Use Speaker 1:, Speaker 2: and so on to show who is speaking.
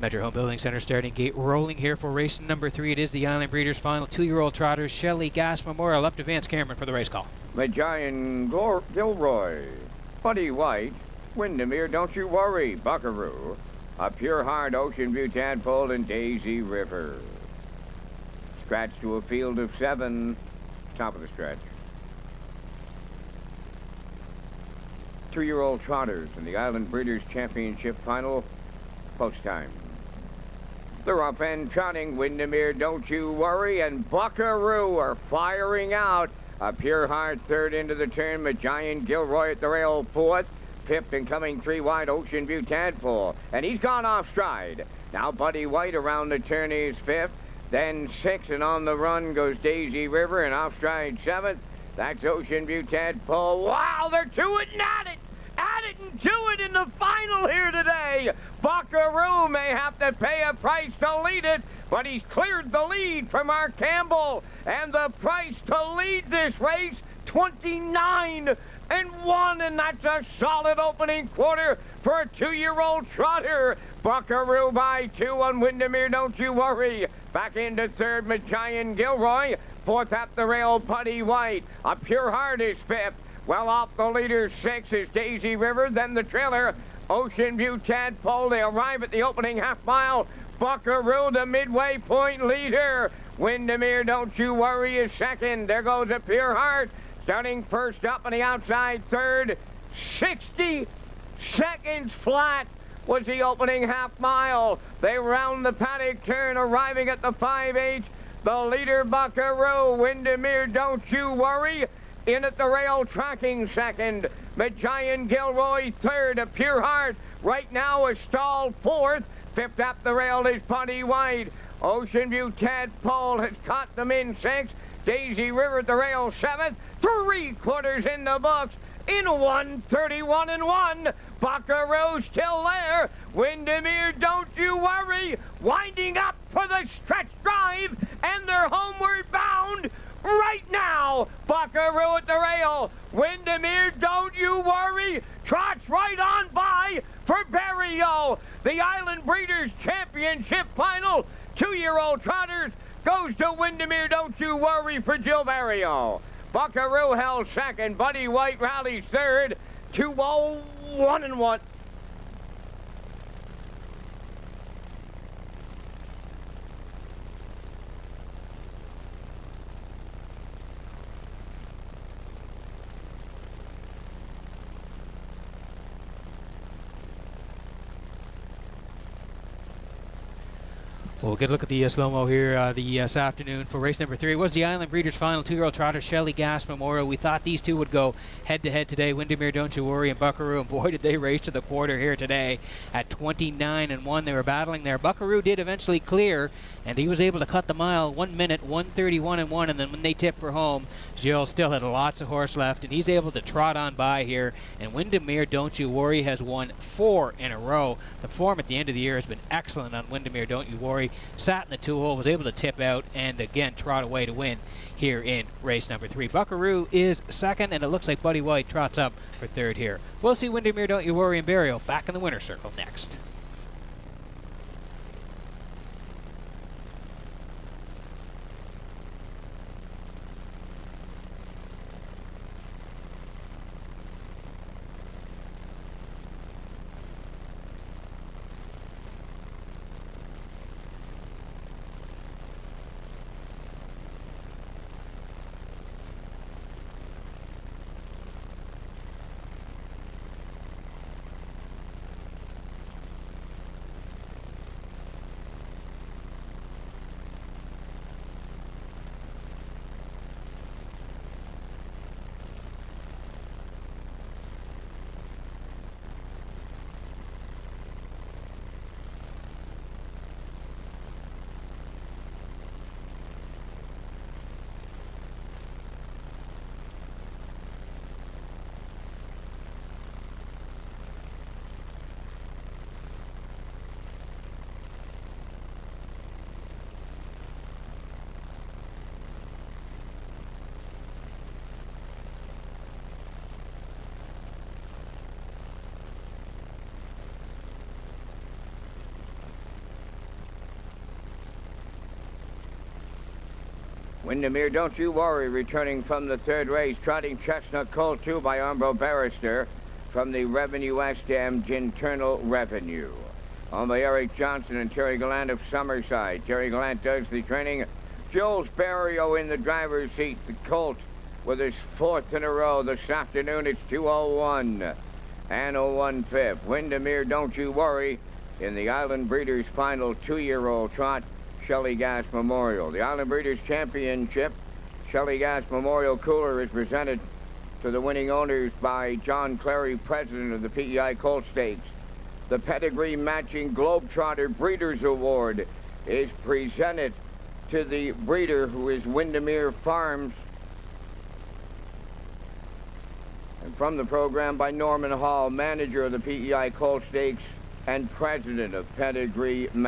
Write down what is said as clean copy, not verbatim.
Speaker 1: Metro Home Building Center starting gate rolling here for race number 3. It is the Island Breeders' final. 2-year-old trotters, Shelley Gas Memorial. Up to Vance Cameron for the race call.
Speaker 2: Majian Gilroy, Buddy White, Windermere, Don't You Worry, Buckaroo, A Pure Heart, Ocean View, Tadpole, and Daisy River. Scratch to a field of 7, top of the stretch. 2-year-old trotters in the Island Breeders' Championship final, post time. They're up and trotting. Windermere, Don't You Worry, and Buckaroo are firing out. A Pure Heart third into the turn. Majian Gilroy at the rail fourth. Fifth and coming 3 wide, Ocean View Tadpole. And he's gone off stride. Now Buddy White around the turn is fifth. Then sixth, and on the run goes Daisy River, and off stride seventh. That's Ocean View Tadpole. Wow, they're to it and at it! At it and to it in the final here today. Buckaroo may have to pay a price to lead it, but he's cleared the lead from Mark Campbell. And the price to lead this race, 29-1, and that's a solid opening quarter for a 2-year-old trotter. Buckaroo by 2 on Windermere, Don't You Worry. Back into third, Majian Gilroy. Fourth at the rail, Buddy White. A Pure Heart is fifth. Well off the leader, 6 is Daisy River. Then the trailer, Ocean View Tadpole. They arrive at the opening half mile. Buckaroo, the midway point leader. Windermere, Don't You Worry is second. There goes A Pure Heart. Starting first up on the outside third. 60 seconds flat was the opening half mile. They round the paddock turn, arriving at the 5/8. The leader, Buckaroo. Windermere, Don't You Worry in at the rail, tracking second. Majian Gilroy third. A Pure Heart right now is stalled fourth. Fifth up the rail is Buddy White. Ocean View Tadpole has caught them in sixth. Daisy River at the rail seventh. 3 quarters in the books in 1:31-1. Buckaroo still there. Windermere, Don't You Worry, winding up for the stretch drive, and they're homeward bound right now. Buckaroo at the rail. Windermere, Don't You Worry, trots right on by for Barrio. The Island Breeders' Championship final. 2-year-old trotters goes to Windermere, Don't You Worry for Jill Barrio. Buckaroo held second. Buddy White rallies third. 2-0-1-1.
Speaker 1: We'll get a look at the slow-mo here this afternoon for race number 3. It was the Island Breeders' final. 2-year-old trotter, Shelley Gas Memorial. We thought these two would go head-to-head today. Windermere, Don't You Worry, and Buckaroo. And boy, did they race to the quarter here today at 29-1. They were battling there. Buckaroo did eventually clear, and he was able to cut the mile 1 minute, 1:31-1. And then when they tipped for home, Jill still had lots of horse left, and he's able to trot on by here. And Windermere, Don't You Worry has won 4 in a row. The form at the end of the year has been excellent on Windermere, Don't You Worry. Sat in the 2-hole, was able to tip out, and again trot away to win here in race number 3. Buckaroo is second, and it looks like Buddy White trots up for third here. We'll see Windermere, Don't You Worry, and Barrio back in the winner's circle next.
Speaker 2: Windermere, Don't You Worry, returning from the third race. Trotting Chestnut Colt 2 by Umbro Barrister from the Revenue West Dam Internal Revenue. On by Eric Johnson and Terry Gallant of Summerside. Terry Gallant does the training. Jules Barrio in the driver's seat. The Colt with his fourth in a row this afternoon. It's 2:01 and 1/5. Windermere, Don't You Worry in the Island Breeders' final 2-year-old trot. Shelley Gas Memorial. The Island Breeders' Championship Shelley Gas Memorial Cooler is presented to the winning owners by John Clary, president of the PEI Colt Stakes. The Pedigree Matching Globetrotter Breeders' Award is presented to the breeder, who is Windermere Farms. And from the program by Norman Hall, manager of the PEI Colt Stakes and president of Pedigree Matching.